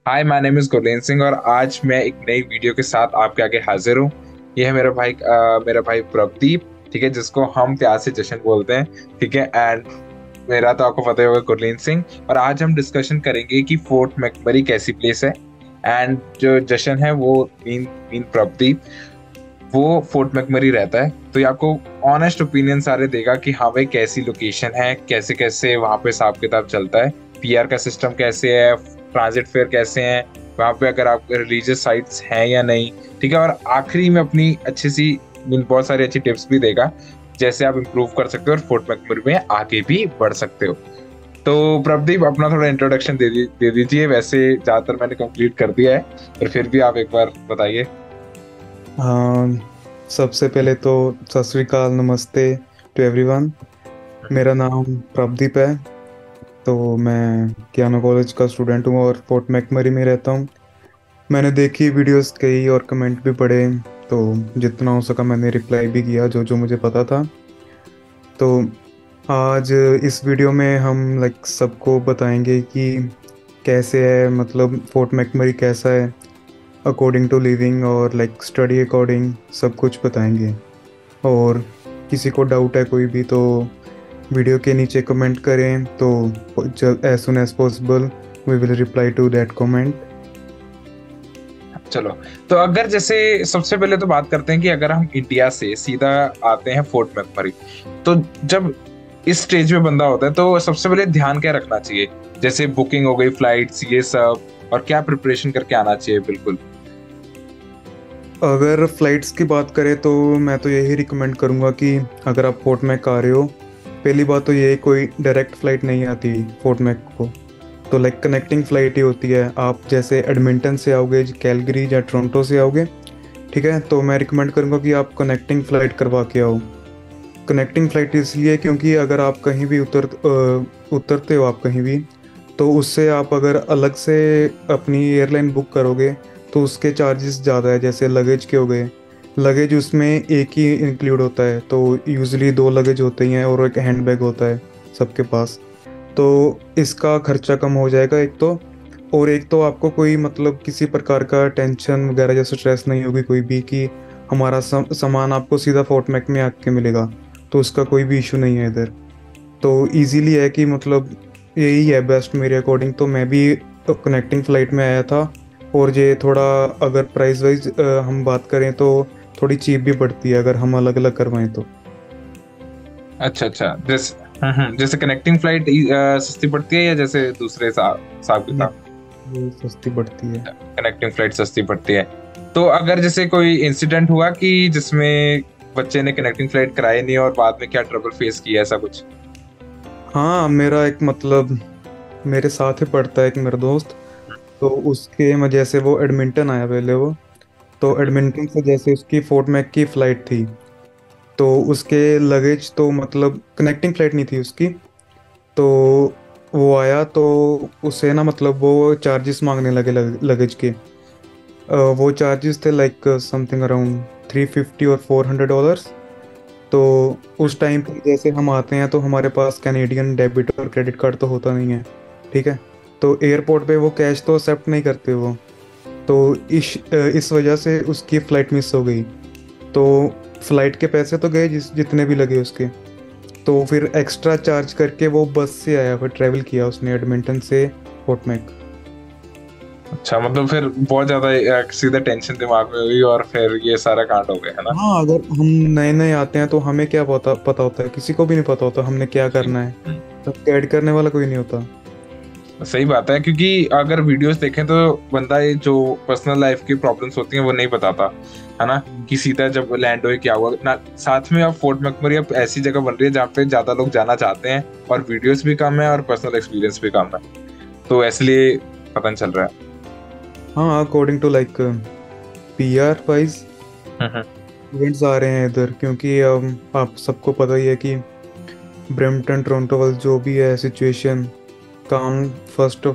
Hi, my name is Gurleen Singh और आज मैं एक नई वीडियो के साथ आपके आगे हाजिर हूँ। ये है मेरा भाई प्रभदीप। ठीक है, जिसको हम प्यार से जशन बोलते हैं। ठीक है, एंड मेरा तो आपको पता ही होगा, गुरलीन सिंह। और आज हम डिस्कशन करेंगे कि फोर्ट मैकमरी कैसी प्लेस है। एंड जो जशन है वो मीन मीन प्रभदीप, वो फोर्ट मैकमरी रहता है। तो ये आपको ऑनेस्ट ओपिनियन सारे देगा कि हाँ भाई, कैसी लोकेशन है, कैसे कैसे वहाँ पे हिसाब किताब चलता है, पीआर का सिस्टम कैसे है, ट्रांजिट फेयर कैसे हैं वहाँ पे, अगर आप रिलीजियस साइट्स हैं या नहीं। ठीक है, और आखिरी में अपनी अच्छी सी बहुत सारी अच्छी टिप्स भी देगा, जैसे आप इम्प्रूव कर सकते हो और फोर्ट मैकमरी में आगे भी बढ़ सकते हो। तो प्रभदीप, अपना थोड़ा इंट्रोडक्शन दे दीजिए। वैसे ज्यादातर मैंने कंप्लीट कर दिया है, पर फिर भी आप एक बार बताइए। हाँ, सबसे पहले तो सत श्री अकाल, नमस्ते टू एवरीवन। मेरा नाम प्रभदीप है। तो मैं कियानो कॉलेज का स्टूडेंट हूँ और फोर्ट मैकमरी में रहता हूँ। मैंने देखी वीडियोस कई और कमेंट भी पढ़े, तो जितना हो सका मैंने रिप्लाई भी किया जो जो मुझे पता था। तो आज इस वीडियो में हम सबको बताएंगे कि कैसे है, मतलब फोर्ट मैकमरी कैसा है अकॉर्डिंग टू लिविंग और स्टडी अकॉर्डिंग, सब कुछ बताएंगे। और किसी को डाउट है कोई भी तो वीडियो के नीचे कमेंट करें, तो as soon as possible we will reply to that comment. चलो, तो अगर जैसे सबसे पहले तो बात करते हैं कि अगर हम इंडिया से सीधा आते हैं फोर्ट मैकमरी, तो जब इस स्टेज पे बंदा होता है तो सबसे पहले ध्यान क्या रखना चाहिए? जैसे बुकिंग हो गई, फ्लाइट्स, ये सब, और क्या प्रिपरेशन करके आना चाहिए? बिल्कुल। अगर फ्लाइट्स की बात करें तो मैं तो यही रिकमेंड करूँगा कि अगर आप फोर्ट मैक आ रहे हो, पहली बात तो ये कोई डायरेक्ट फ़्लाइट नहीं आती फोर्ट मैक को। तो कनेक्टिंग फ़्लाइट ही होती है। आप जैसे एडमिंटन से आओगे, कैलगरी या टोरंटो से आओगे, ठीक है, तो मैं रिकमेंड करूँगा कि आप कनेक्टिंग फ़्लाइट करवा के आओ। कनेक्टिंग फ़्लाइट इसलिए क्योंकि अगर आप कहीं भी उतरते हो आप कहीं भी, तो उससे आप अगर अलग से अपनी एयरलाइन बुक करोगे तो उसके चार्जेस ज़्यादा है। जैसे लगेज के हो गए, लगेज उसमें एक ही इंक्लूड होता है, तो यूजुअली दो लगेज होते ही हैं और एक हैंड बैग होता है सबके पास। तो इसका खर्चा कम हो जाएगा एक तो। और एक तो आपको कोई मतलब किसी प्रकार का टेंशन वगैरह जैसे स्ट्रेस नहीं होगी कोई भी कि हमारा सामान आपको सीधा फोर्ट मैक में आके मिलेगा, तो उसका कोई भी इशू नहीं है इधर। तो इजीली है कि मतलब यही है बेस्ट मेरे अकॉर्डिंग। तो मैं भी कनेक्टिंग फ़्लाइट में आया था। और ये थोड़ा, अगर प्राइस वाइज हम बात करें तो थोड़ी चीप भी पड़ती है अगर हम अलग अलग करवाएं तो। अच्छा अच्छा, जैसे कनेक्टिंग फ्लाइट सस्ती पड़ती है, या जैसे दूसरे हिसाब ये किताब? ये सस्ती पड़ती है। कनेक्टिंग फ्लाइट सस्ती पड़ती है। तो अगर जैसे कोई इंसिडेंट हुआ कि जिसमें बच्चे ने कनेक्टिंग फ्लाइट कराई नहीं और बाद में क्या ट्रबल फेस किया, ऐसा कुछ? हाँ, मेरा एक मतलब मेरे साथ ही पढ़ता है एक मेरा दोस्त। तो उसके वजह से वो एडमिंटन आया पहले वो। तो एडमिंटन से जैसे उसकी फोर्ट मैक की फ़्लाइट थी, तो उसके लगेज तो मतलब कनेक्टिंग फ़्लाइट नहीं थी उसकी। तो वो आया तो उसे ना मतलब वो चार्जेस मांगने लगे लगेज के। वो चार्जेस थे समथिंग अराउंड 350 और $400। तो उस टाइम पे जैसे हम आते हैं तो हमारे पास कैनेडियन डेबिट और क्रेडिट कार्ड तो होता नहीं है, ठीक है। तो एयरपोर्ट पे वो कैश तो एक्सेप्ट नहीं करते वो। तो इस वजह से उसकी फ़्लाइट मिस हो गई। तो फ्लाइट के पैसे तो गए जितने भी लगे उसके। तो फिर एक्स्ट्रा चार्ज करके वो बस से आया, फिर ट्रैवल किया उसने एडमिंटन से फोर्ट मैक। अच्छा, मतलब फिर बहुत ज्यादा सीधा टेंशन दिमाग में हुई और फिर ये सारा कांड हो गया, है ना? हाँ, अगर हम नए नए आते हैं तो हमें क्या पता पता होता है, किसी को भी नहीं पता होता हमने क्या सही करना है। तो गाइड करने वाला कोई नहीं होता। सही बात है, क्योंकि अगर वीडियोस देखें तो बंदा ये जो पर्सनल लाइफ की प्रॉब्लम्स होती हैं वो नहीं बताता, है ना? कि सीधा जब लैंड हो क्या हुआ ना। साथ में अब फोर्ट मैकमरी अब ऐसी जगह बन रही है जहाँ पे ज्यादा लोग जाना चाहते हैं, और वीडियोस भी कम है और पर्सनल एक्सपीरियंस भी कम है, तो इसलिए पता नहीं चल रहा हाँ, according to P R wise है। इवेंट्स आ रहे हैं इधर, क्योंकि आप सबको पता ही है कि ब्रैम्पटन टोरंटो वाल जो भी है सिचुएशन, काम फर्स्ट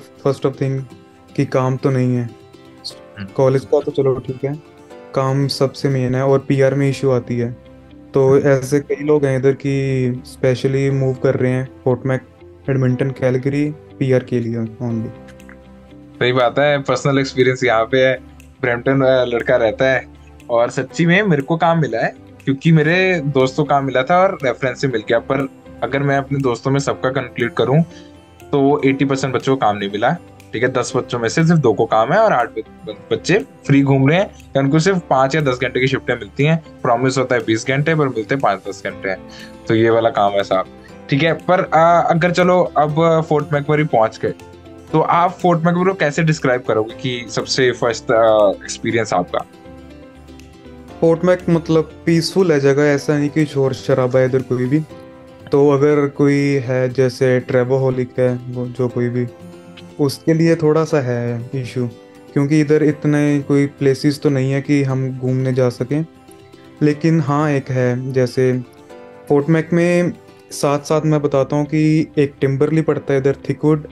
ऑफ थिंग कि काम तो नहीं है। कॉलेज का तो चलो ठीक है, काम सबसे मेन है और पीआर में इशू आती है। तो ऐसे कई लोग हैं इधर कि स्पेशली मूव कर रहे हैं Fort Mac, Edmonton, Calgary, PR के लिए ओनली। सही बात है, पर्सनल एक्सपीरियंस यहाँ पे है। ब्रैम्पटन लड़का रहता है, और सच्ची में मेरे को काम मिला है, क्योंकि मेरे दोस्तों काम मिला था और रेफरेंस से मिल गया। पर अगर मैं अपने दोस्तों में सबका कंक्लूड करूं तो 80% बच्चों को काम नहीं मिला। ठीक है, 10 बच्चों में से सिर्फ 2 को काम है, और 8 बच्चे फ्री घूम रहे हैं, या उनको सिर्फ 5 या 10 घंटे की शिफ्टें मिलती हैं। प्रॉमिस होता है 20 घंटे, पर मिलते 5-10 घंटे। तो ये वाला काम है साहब। ठीक है, पर अगर चलो अब फोर्ट मैकमरी पहुंच गए, तो आप फोर्ट मैकमरी को कैसे डिस्क्राइब करोगे कि सबसे फर्स्ट एक्सपीरियंस आपका? फोर्ट मैक मतलब पीसफुल है जगह, ऐसा नहीं कि शोर शराबा है इधर कोई भी। तो अगर कोई है जैसे ट्रेवोहोलिक है, वो जो कोई भी, उसके लिए थोड़ा सा है इशू, क्योंकि इधर इतने कोई प्लेसेस तो नहीं है कि हम घूमने जा सकें। लेकिन हाँ एक है, जैसे फोर्ट मैक में साथ साथ मैं बताता हूँ कि एक टिम्बरली पड़ता है इधर, Thickwood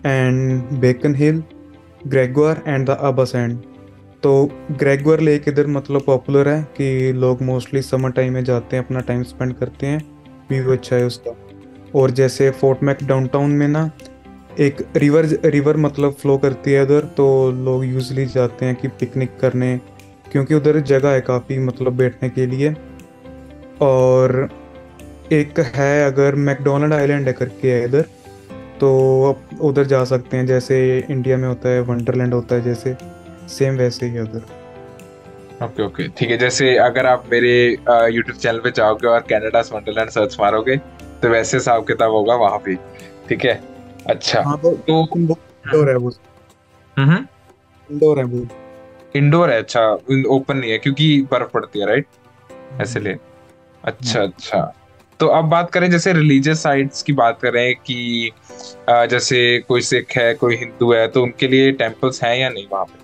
and Beacon Hill, Gregoire and the Abasand. तो ग्रेगोर लेक इधर मतलब पॉपुलर है कि लोग मोस्टली समर टाइम में जाते हैं, अपना टाइम स्पेंड करते हैं, व्यू अच्छा है उसका। और जैसे फोर्ट मैक डाउनटाउन में ना एक रिवर मतलब फ्लो करती है उधर, तो लोग यूजली जाते हैं कि पिकनिक करने, क्योंकि उधर जगह है काफ़ी मतलब बैठने के लिए। और एक है अगर मैकडोनल्ड आइलैंड है करके है इधर, तो आप उधर जा सकते हैं, जैसे इंडिया में होता है वंडरलैंड होता है जैसे, सेम वैसे ही है उधर। ओके ओके, ठीक है। जैसे अगर आप मेरे यूट्यूब चैनल पे जाओगे और कनाडा वंडरलैंड सर्च मारोगे, तो वैसे हिसाब किताब होगा वहां पे। ठीक है, अच्छा। हाँ वो तो इंडोर है वो, हम्म, इंडोर है वो। इंडोर है, अच्छा। ओपन नहीं है क्योंकि बर्फ पड़ती है, राइट? हम्म, इसलिए। अच्छा अच्छा। तो अब बात करें, जैसे रिलीजियस साइट्स की बात करें कि जैसे कोई सिख है, कोई हिंदू है, तो उनके लिए टेम्पल्स हैं या नहीं वहां पे?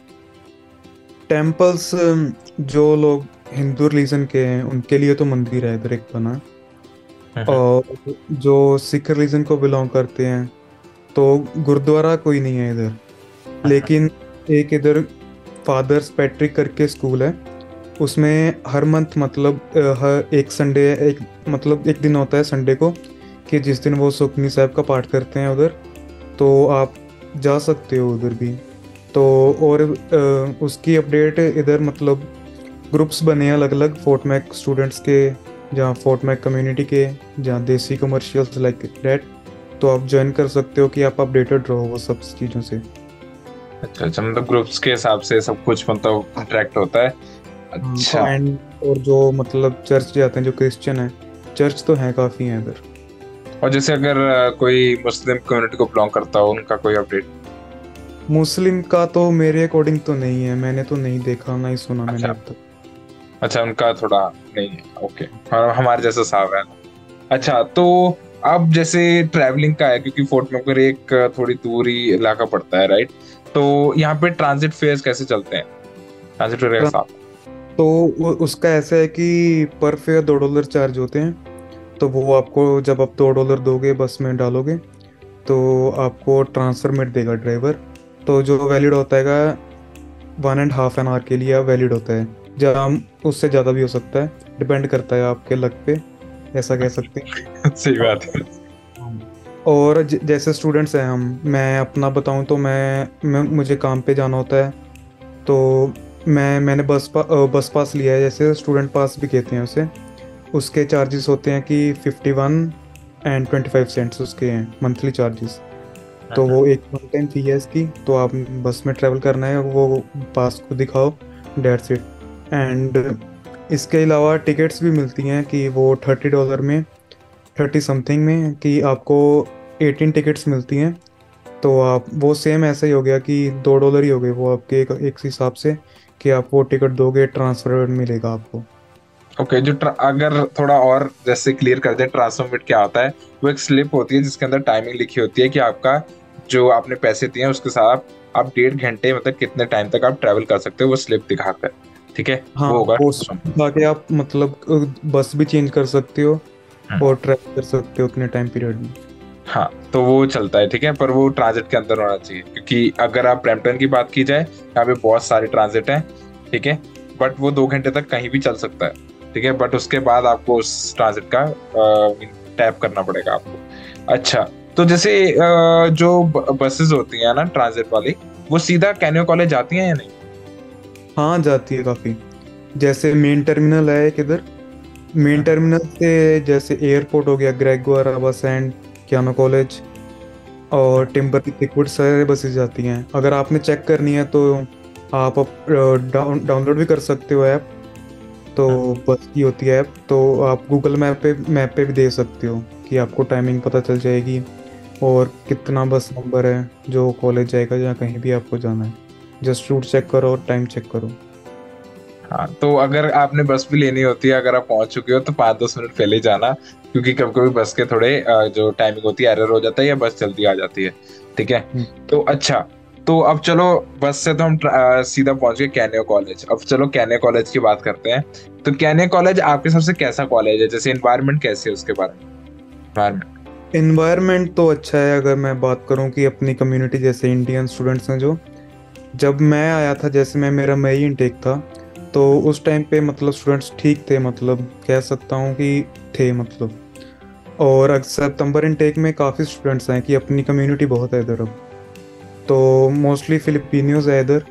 टेम्पल्स जो लोग हिंदू रिलीजन के हैं उनके लिए तो मंदिर है इधर एक बना। हम्म। और जो सिख रिलीजन को बिलोंग करते हैं तो गुरुद्वारा कोई नहीं है इधर। हम्म। लेकिन एक इधर फादर्स पैट्रिक करके स्कूल है, उसमें हर मंथ मतलब हर एक संडे, एक मतलब एक दिन होता है संडे को, कि जिस दिन वो सुखमनी साहब का पाठ करते हैं उधर, तो आप जा सकते हो उधर भी। तो और उसकी अपडेट इधर मतलब ग्रुप्स बने हैं अलग अलग फोर्ट मैक स्टूडेंट्स के, जहाँ फोर्ट मैक कम्युनिटी के, जहाँ देसी कमर्शियल्स लाइक दैट। तो आप ज्वाइन कर सकते हो कि आप अपडेटेड रहो वो सब चीज़ों से। अच्छा अच्छा, मतलब ग्रुप्स के हिसाब से सब कुछ मतलब इंटरेक्ट होता है। अच्छा। एंड और जो मतलब चर्च जाते हैं जो क्रिश्चियन है, चर्च तो हैं काफ़ी हैं इधर। और जैसे अगर कोई मुस्लिम कम्युनिटी को बिलोंग करता हो, उनका कोई अपडेट? मुस्लिम का तो मेरे अकॉर्डिंग तो नहीं है, मैंने तो नहीं देखा ना ही सुना मैंने अच्छा अब तक। अच्छा, उनका थोड़ा नहीं है, ओके। हमारे जैसा साहब है। अच्छा, तो अब जैसे ट्रैवलिंग का है, क्योंकि फोर्ट मैकमरी एक थोड़ी दूरी इलाका पड़ता है, राइट? तो यहाँ पे ट्रांजिट फेयर्स कैसे चलते हैं? ट्रांजिट फेयर का साथ? तो उसका ऐसा है कि पर फेयर $2 चार्ज होते हैं। तो वो आपको जब आप $2 दोगे बस में डालोगे, तो आपको ट्रांसफर मिट देगा ड्राइवर। तो जो वैलिड होता है 1.5 आवर के लिए वैलिड होता है, जहाँ उससे ज़्यादा भी हो सकता है, डिपेंड करता है आपके लक पे, ऐसा कह सकते हैं। सही बात है। और जैसे स्टूडेंट्स हैं हम, मैं अपना बताऊं तो मैं मुझे काम पे जाना होता है, तो मैंने बस पास लिया है, जैसे स्टूडेंट पास भी कहते हैं उसे। उसके चार्जेस होते हैं कि 51 एंड 25 सेंट्स उसके हैं मंथली चार्जेस। तो वो एक वन टाइम फी है इसकी। तो आप बस में ट्रैवल करना है, वो पास को दिखाओ, डेट्स इट। एंड इसके अलावा टिकट्स भी मिलती हैं कि वो $30 में, 30 समथिंग में, कि आपको 18 टिकट्स मिलती हैं। तो आप वो सेम ऐसा ही हो गया कि $2 ही हो गए वो आपके एक हिसाब से, कि आप वो टिकट दोगे ट्रांसफर मिलेगा आपको। ओके, अगर थोड़ा और जैसे क्लियर कर दे, ट्रांसफॉर्मेट क्या होता है? वो एक स्लिप होती है जिसके अंदर टाइमिंग लिखी होती है कि आपका जो आपने पैसे दिए हैं उसके साथ आप 1.5 घंटे मतलब कितने टाइम तक आप ट्रैवल कर सकते हो, वो स्लिप दिखाकर। ठीक है, हाँ, वो होगा वो ट्रांसफॉर्मेट। ताकि आप मतलब बस भी चेंज कर सकते हो हम्म। और ट्रैवल कर सकते हो उतने टाइम पीरियड में। हाँ, तो वो चलता है, ठीक है। पर वो ट्रांजिट के अंदर होना चाहिए, क्योंकि अगर आप ब्रैम्पटन की बात की जाए, यहाँ पे बहुत सारे ट्रांजिट हैं। ठीक है, बट वो 2 घंटे तक कहीं भी चल सकता है। ठीक है, बट उसके बाद आपको उस ट्रांजिट का टैप करना पड़ेगा आपको। अच्छा, तो जैसे जो बसेस होती हैं ना ट्रांजिट वाली, वो सीधा कैनियो कॉलेज जाती हैं या नहीं? हाँ जाती है काफ़ी। जैसे मेन टर्मिनल है एक इधर, मेन हम्म, टर्मिनल से जैसे एयरपोर्ट हो गया, ग्रेगोर, आवास एंड कियानो कॉलेज और टिम्बर लिक्विड, सारे बसेस जाती हैं। अगर आपने चेक करनी है तो आप डाउनलोड भी कर सकते हो ऐप। तो हम्म, बस की होती है ऐप, तो आप गूगल मैप पे भी दे सकते हो कि आपको टाइमिंग पता चल जाएगी और कितना बस नंबर है जो कॉलेज जाएगा या कहीं भी आपको जाना है। जस्ट रूट चेक करो और टाइम चेक करो। हाँ, तो अगर आपने बस भी लेनी होती है, अगर आप पहुंच चुके हो तो 5-10 मिनट पहले ही जाना, क्योंकि कभी कभी बस के थोड़े जो टाइमिंग होती है एरर हो जाता है या बस जल्दी आ जाती है। ठीक है। हम्म। तो अच्छा, तो अब चलो, बस से तो हम सीधा पहुंच गए कैनियो कॉलेज। अब चलो कैनियो कॉलेज की बात करते हैं। तो कैनियो कॉलेज आपके हिसाब से कैसा कॉलेज है? जैसे इन्वायरमेंट कैसे है उसके बारे में? इन्वायरमेंट। इन्वायरमेंट तो अच्छा है। अगर मैं बात करूं कि अपनी कम्युनिटी जैसे इंडियन स्टूडेंट्स हैं जो, जब मैं आया था, जैसे मेरा मई इनटेक था, तो उस टाइम पे मतलब स्टूडेंट्स ठीक थे, मतलब कह सकता हूँ कि थे मतलब। और सितंबर इनटेक में काफ़ी स्टूडेंट्स हैं कि अपनी कम्युनिटी बहुत है इधर अब। तो मोस्टली फिलिपिनियोज है इधर।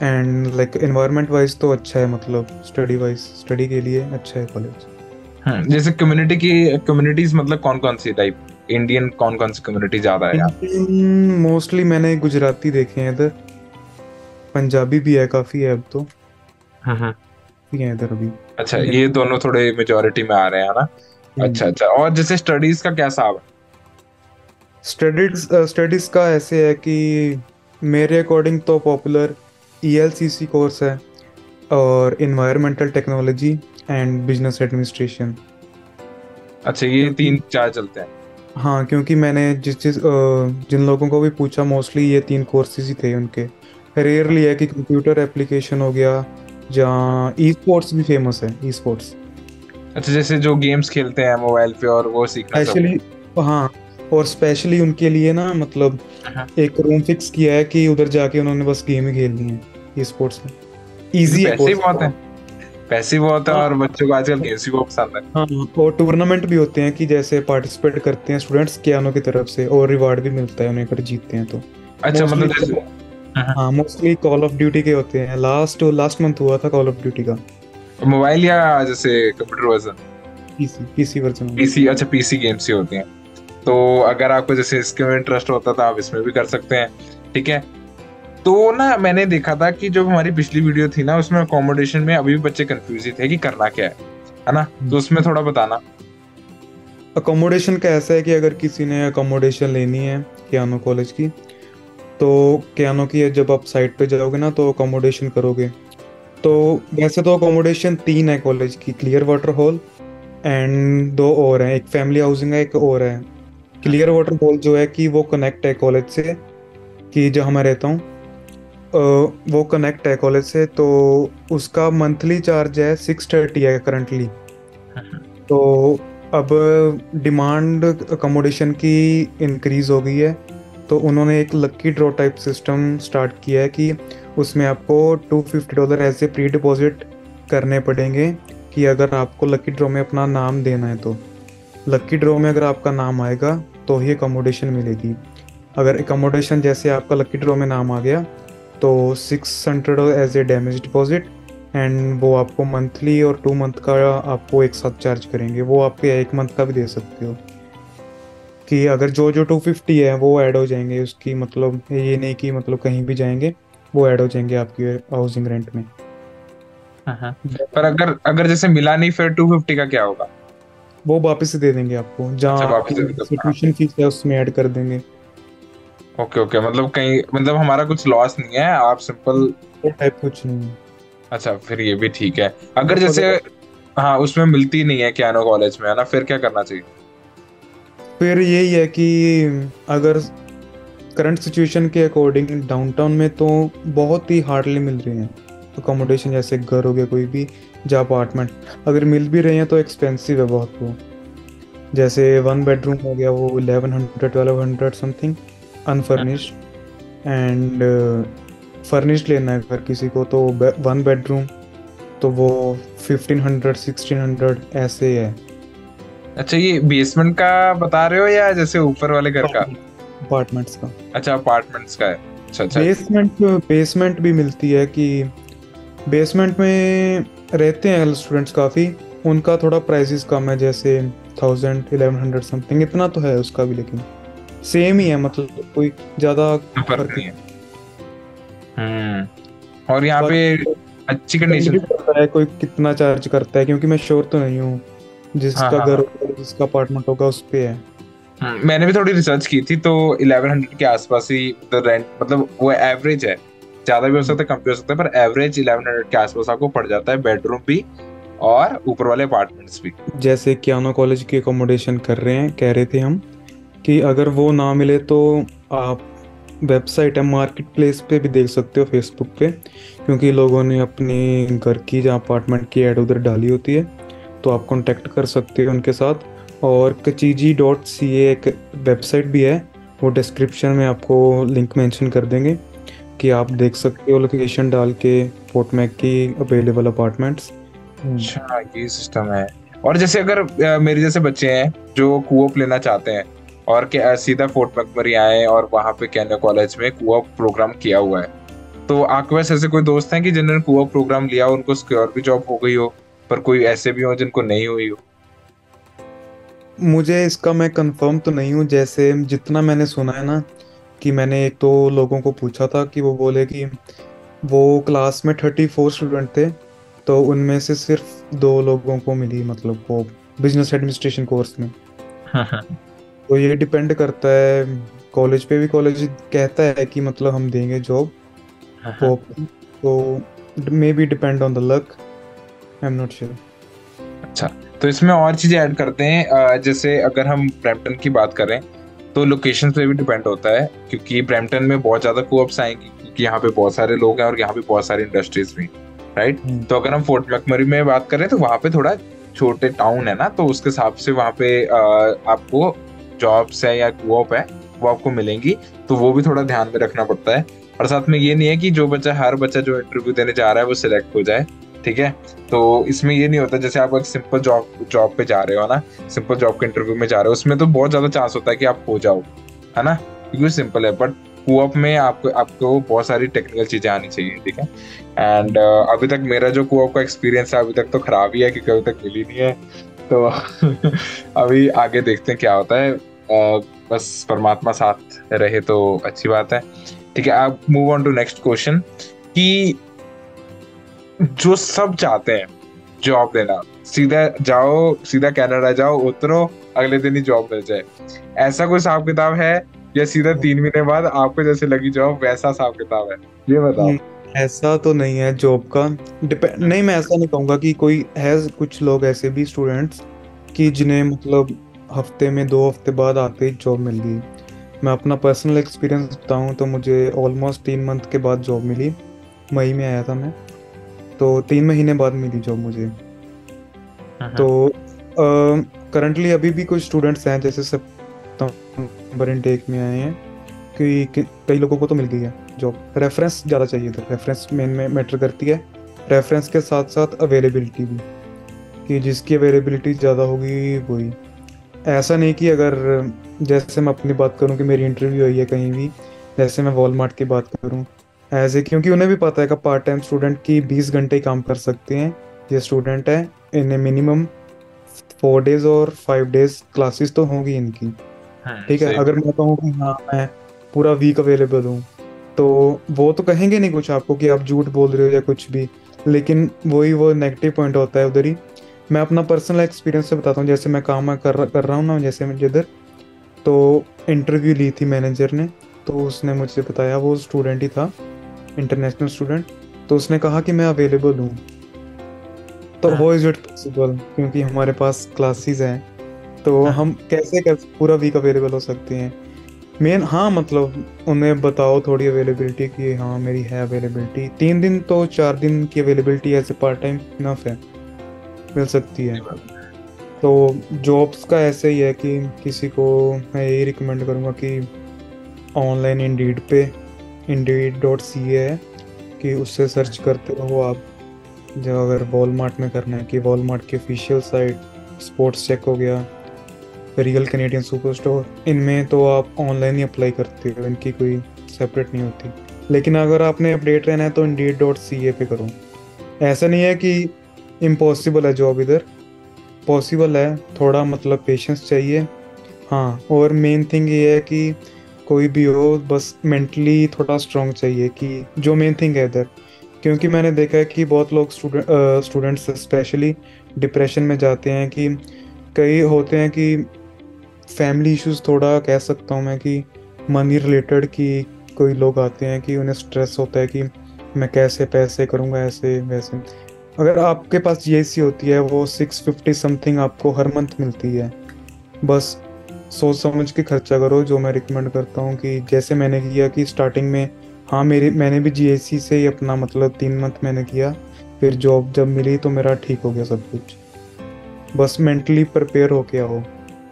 एंड लाइक इन्वायरमेंट वाइज तो अच्छा है, मतलब स्टडी वाइज, स्टडी के लिए अच्छा है कॉलेज। जैसे कम्युनिटी की कम्युनिटीज मतलब कौन कौन सी टाइप, इंडियन कौन कौन सी कम्युनिटी ज्यादा है यहाँ? इंडियन मोस्टली मैंने गुजराती देखे हैं इधर, पंजाबी भी है काफ़ी है अब तो, हम्म। भी है इधर अभी। अच्छा, ये दोनों थोड़े मेजोरिटी में आ रहे हैं ना? अच्छा अच्छा, और जैसे स्टडीज का क्या हिसाब है? स्टडीज स्टडीज का ऐसे है कि मेरे अकॉर्डिंग तो पॉपुलर ईएलसीसी कोर्स है और environmental technology and business administration. अच्छा, ये क्योंकि 3-4 चलते हैं। हाँ, क्योंकि मैंने जिन लोगों को भी पूछा, मोस्टली ये तीन कोर्सेज ही थे उनके। रेयरली है कि कंप्यूटर एप्लीकेशन हो गया, जहाँ ई स्पोर्ट्स भी फेमस है, ई स्पोर्ट्स अच्छा, जैसे जो गेम्स खेलते हैं मोबाइल पे और वो सीखना चाहोगे? स्पेशली। हाँ, और स्पेशली उनके लिए ना, मतलब हाँ, एक रूम फिक्स किया है कि उधर जाके उन्होंने बस गेम ही खेलनी है ई स्पोर्ट्स में। क्योंकि इजी है पैसे ही कोर्स। बहुत है। पैसे ही बहुत है, हाँ और बच्चों को आजकल गेम्स भी बहुत पसंद है। हाँ, और टूर्नामेंट भी होते हैं कि जैसे पार्टिसिपेट करते हैं स्टूडेंट्स कियानो की तरफ से, और रिवार्ड भी मिलता है उन्हें अगर जीतते हैं तो। अच्छा, मोस्टली, मतलब जैसे हाँ मोस्टली कॉल ऑफ ड्यूटी के होते हैं। लास्ट लास्ट मंथ हुआ था कॉल ऑफ ड्यूटी का। मोबाइल या जैसे कंप्यूटर वर्जन? पीसी वर्जन में। पीसी, अच्छा पीसी गेम्स ही होती हैं। तो अगर आपको जैसे इसके में इंटरेस्ट होता था, आप इसमें भी कर सकते हैं। ठीक है। तो ना मैंने देखा था कि जो हमारी पिछली वीडियो थी ना, उसमें अकोमोडेशन में अभी भी बच्चे कंफ्यूज ही थे कि करना क्या है ना? तो उसमें थोड़ा बताना। अकोमोडेशन का ऐसा है कि अगर किसी ने अकोमोडेशन लेनी है कियानो कॉलेज की, तो कियानो की जब आप साइट पे जाओगे ना तो अकोमोडेशन करोगे। तो वैसे तो अकोमोडेशन तीन है कॉलेज की, क्लियर वाटर हॉल एंड दो और हैं, एक फैमिली हाउसिंग है, एक और है। क्लियर वाटर हॉल जो है कि वो कनेक्ट है कॉलेज से, कि जहाँ मैं रहता हूँ, वो कनेक्ट है कॉलेज से, तो उसका मंथली चार्ज है 630 है करंटली। तो अब डिमांड अकोमोडेशन की इंक्रीज हो गई है, तो उन्होंने एक लक्की ड्रॉ टाइप सिस्टम स्टार्ट किया है कि उसमें आपको $250 ऐसे प्री डिपॉजिट करने पड़ेंगे, कि अगर आपको लक्की ड्रॉ में अपना नाम देना है तो लक्की ड्रॉ में अगर आपका नाम आएगा तो ही अकोमोडेशन मिलेगी। अगर अकोमोडेशन जैसे आपका लक्की ड्रॉ में नाम आ गया तो 600 as a damage deposit, and वो आपको मंथली और 2 मंथ का आपको एक साथ चार्ज करेंगे। वो आपके 1 मंथ का भी दे सकते हो, कि अगर जो जो 250 है वो ऐड हो जाएंगे उसकी, मतलब ये नहीं कि मतलब कहीं भी जाएंगे, वो ऐड हो जाएंगे आपकी हाउसिंग रेंट में। पर अगर अगर जैसे मिला नहीं, फिर 250 का क्या होगा? वो वापस से दे देंगे आपको, अच्छा, जहाँ वापस आपकी दे दो। जैसे ट्यूशन फीस है उसमें ऐड कर देंगे। ओके ओके, मतलब कहीं, मतलब हमारा कुछ लॉस नहीं है, आप सिंपल। वो टाइप कुछ नहीं है। अच्छा, फिर ये भी ठीक है। अगर आप जैसे, अगर हाँ, उसमें मिलती नहीं है कैनो कॉलेज में, है ना, फिर क्या करना चाहिए? फिर यही है कि अगर करंट सिचुएशन के अकॉर्डिंग डाउनटाउन में तो बहुत ही हार्डली मिल रहे हैं अकोमोडेशन, जैसे घर हो गया कोई भी, या अपार्टमेंट। अगर मिल भी रहे हैं तो एक्सपेंसिव है बहुत वो। जैसे 1 बेडरूम हो गया वो 1100 1200 समथिंग अनफर्निश्ड, एंड फर्निश्ड लेना है अगर किसी को तो 1 बेडरूम तो वो 1500 1600 ऐसे है। अच्छा, ये बेसमेंट का बता रहे हो या जैसे ऊपर वाले घर का? अपार्टमेंट्स का। अच्छा, अपार्टमेंट्स का है। अच्छा अच्छा। बेसमेंट बेसमेंट भी मिलती है कि बेसमेंट में रहते हैं स्टूडेंट्स काफ़ी, उनका थोड़ा प्राइसेस कम है, जैसे 1000 1100 समथिंग इतना तो है उसका भी, लेकिन सेम ही है, मतलब कोई ज़्यादा फर्क फर्क नहीं नहीं। है। और यहाँ पे बाकी अच्छी डिपेंड कंडीशन। भी करता है कोई कितना चार्ज करता है, क्योंकि मैं श्योर तो नहीं हूँ, हाँ जिसका हाँ घर हाँ। होगा जिसका अपार्टमेंट होगा उस पे है। मैंने भी थोड़ी रिसर्च की थी, तो 1100 के आसपास ही द रेंट, मतलब वो एवरेज है। ज्यादा भी हो हम्म। सकता है, कम भी हो सकता है, पर एवरेज 1100 के आसपास आपको पड़ जाता है, बेडरूम भी और ऊपर वाले अपार्टमेंट्स भी। जैसे कियानो कॉलेज की अकोमोडेशन कर रहे हैं, कह रहे थे हम कि अगर वो ना मिले तो आप वेबसाइट है मार्केट प्लेस पे भी देख सकते हो, फेसबुक पे, क्योंकि लोगों ने अपनी घर की जहाँ अपार्टमेंट की ऐड उधर डाली होती है, तो आप कांटेक्ट कर सकते हो उनके साथ। और kachiji.ca एक वेबसाइट भी है, वो डिस्क्रिप्शन में आपको लिंक मेंशन कर देंगे, कि आप देख सकते हो लोकेशन डाल के फोर्टमैक की अवेलेबल अपार्टमेंट्स। अच्छा, ये सिस्टम है। और जैसे अगर मेरे जैसे बच्चे हैं जो कोऑप लेना चाहते हैं और सीधा फोर्ट मैकमरी आए और वहां पे कैनो कॉलेज में कोऑप प्रोग्राम किया हुआ है, तो आपके पास ऐसे कोई दोस्त हैं कि जिन्होंने कोऑप प्रोग्राम लिया हो, उनको सिक्योर भी जॉब हो गई हो, पर कोई ऐसे भी हो जिनको नहीं हुई हो? मुझे इसका मैं कंफर्म तो नहीं हूँ, जैसे जितना मैंने सुना है ना, कि मैंने एक दो लोगों को पूछा था कि वो बोले कि वो क्लास में 34 स्टूडेंट थे, तो उनमें से सिर्फ दो लोगों को मिली, मतलब वो बिजनेस एडमिनिस्ट्रेशन कोर्स में। हाँ हाँ तो ये डिपेंड करता है कॉलेज पे भी, कॉलेज कहता है कि मतलब हम देंगे जॉब हाँ हाँ। होप, तो may be depend on the luck, I am not sure. अच्छा, तो इसमें और चीजें ऐड करते हैं। जैसे अगर हम ब्रैम्पटन की बात करें, तो लोकेशन पे भी डिपेंड होता है, क्योंकि ब्रैम्पटन में बहुत ज्यादा कोऑप्स आएंगी, क्योंकि यहाँ पे बहुत सारे लोग हैं और यहाँ पे बहुत सारी इंडस्ट्रीज भी, राइट? तो अगर हम फोर्ट मैकमरी में बात करें, तो वहाँ पे थोड़ा छोटे टाउन है ना, तो उसके हिसाब से वहाँ पे आपको जॉब्स है या कोऑप है वो आपको मिलेंगी। तो वो भी थोड़ा ध्यान में रखना पड़ता है। और साथ में ये नहीं है कि हर बच्चा जो इंटरव्यू देने जा रहा है वो सिलेक्ट हो जाए, ठीक है? तो इसमें ये नहीं होता, जैसे आप एक सिंपल जॉब जॉब पे जा रहे हो ना, सिंपल जॉब के इंटरव्यू में जा रहे हो, उसमें तो बहुत ज्यादा चांस होता है कि आप हो जाओ, है ना, क्योंकि सिंपल है। बट कोऑप में आपको आपको बहुत सारी टेक्निकल चीजें आनी चाहिए, ठीक है? एंड अभी तक मेरा जो कोऑप का एक्सपीरियंस है अभी तक तो खराब ही है, क्योंकि अभी तक मिली नहीं है। तो अभी आगे देखते हैं क्या होता है। बस परमात्मा साथ रहे तो अच्छी बात है। ठीक है, आप move on to next question, कि जो सब चाहते हैं जॉब लेना, सीधा जाओ, सीधा कनाडा जाओ, उतरो, अगले दिन ही जॉब मिल जाए, ऐसा कोई हिसाब किताब है, या सीधा 3 महीने बाद आपको जैसे लगी जॉब वैसा हिसाब किताब है? ये बताओ। हम्म, ऐसा तो नहीं है जॉब का, डिपेंड नहीं, मैं ऐसा नहीं कहूँगा कि कोई है, कुछ लोग ऐसे भी स्टूडेंट्स कि जिन्हें मतलब हफ्ते में 2 हफ्ते बाद आते ही जॉब मिल गई। मैं अपना पर्सनल एक्सपीरियंस बताऊँ तो मुझे ऑलमोस्ट 3 मंथ के बाद जॉब मिली, मई में आया था मैं, तो 3 महीने बाद मिली जॉब मुझे। तो करंटली अभी भी कुछ स्टूडेंट्स हैं जैसे सितंबर इनटेक में आए हैं, कई लोगों को तो मिल गई है जॉब। रेफरेंस ज़्यादा चाहिए था, रेफरेंस मेन में मैटर करती है, रेफरेंस के साथ साथ अवेलेबिलिटी भी, कि जिसकी अवेलेबिलिटी ज़्यादा होगी वही। ऐसा नहीं कि अगर जैसे मैं अपनी बात करूं कि मेरी इंटरव्यू हुई है कहीं भी, जैसे मैं वॉलमार्ट की बात करूं, ऐसे क्योंकि उन्हें भी पता है कि पार्ट टाइम स्टूडेंट की 20 घंटे ही काम कर सकते हैं, ये स्टूडेंट है, इन्हें मिनिमम 4 डेज और 5 डेज क्लासेस तो होंगी इनकी। ठीक है, सही अगर बात। मैं कहूँ कि हाँ मैं पूरा वीक अवेलेबल हूँ, तो वो तो कहेंगे नहीं कुछ आपको कि आप झूठ बोल रहे हो या कुछ भी, लेकिन वही वो नेगेटिव पॉइंट होता है उधर ही। मैं अपना पर्सनल एक्सपीरियंस से बताता हूँ, जैसे मैं काम कर रहा हूँ ना, जैसे मैं जिधर, तो इंटरव्यू ली थी मैनेजर ने, तो उसने मुझे बताया, वो स्टूडेंट ही था, इंटरनेशनल स्टूडेंट, तो उसने कहा कि मैं अवेलेबल हूँ। तो हो इज़ इट पॉसिबल, क्योंकि हमारे पास क्लासेस हैं, तो हम कैसे कर पूरा वीक अवेलेबल हो सकते हैं। मेन हाँ, मतलब उन्हें बताओ थोड़ी अवेलेबिलिटी कि हाँ मेरी है अवेलेबिलिटी, 3 दिन तो 4 दिन की अवेलेबिलिटी ऐसे पार्ट टाइम इनफ है, मिल सकती है। तो जॉब्स का ऐसे ही है कि किसी को मैं यही रिकमेंड करूँगा कि ऑनलाइन इंडीड पे indeed.ca है, कि उससे सर्च करते रहो आप। जो अगर वॉलमार्ट में करना है, कि वॉलमार्ट की ऑफिशियल साइट, स्पोर्ट्स चेक हो गया, रियल कैनेडियन सुपरस्टोर, इनमें तो आप ऑनलाइन ही अप्लाई करते हो, इनकी कोई सेपरेट नहीं होती। लेकिन अगर आपने अपडेट रहना है तो indeed.ca पे करो। ऐसा नहीं है कि इम्पॉसिबल है जॉब इधर, पॉसिबल है, थोड़ा मतलब पेशेंस चाहिए। हाँ, और मेन थिंग ये है कि कोई भी हो बस मेंटली थोड़ा स्ट्रांग चाहिए, कि जो मेन थिंग है इधर। क्योंकि मैंने देखा है कि बहुत लोग स्टूडेंट्स स्पेशली डिप्रेशन में जाते हैं, कि कई होते हैं कि फैमिली इश्यूज, थोड़ा कह सकता हूँ मैं कि मनी रिलेटेड, कि कोई लोग आते हैं कि उन्हें स्ट्रेस होता है कि मैं कैसे पैसे करूँगा ऐसे वैसे। अगर आपके पास जीएससी होती है, वो 650 समथिंग आपको हर मंथ मिलती है। बस सोच समझ के खर्चा करो, जो मैं रिकमेंड करता हूँ कि जैसे मैंने किया कि स्टार्टिंग में, हाँ मैंने भी जीएससी से ही अपना मतलब 3 मंथ मैंने किया, फिर जॉब जब मिली तो मेरा ठीक हो गया सब कुछ। बस मेंटली प्रिपेयर होके आओ,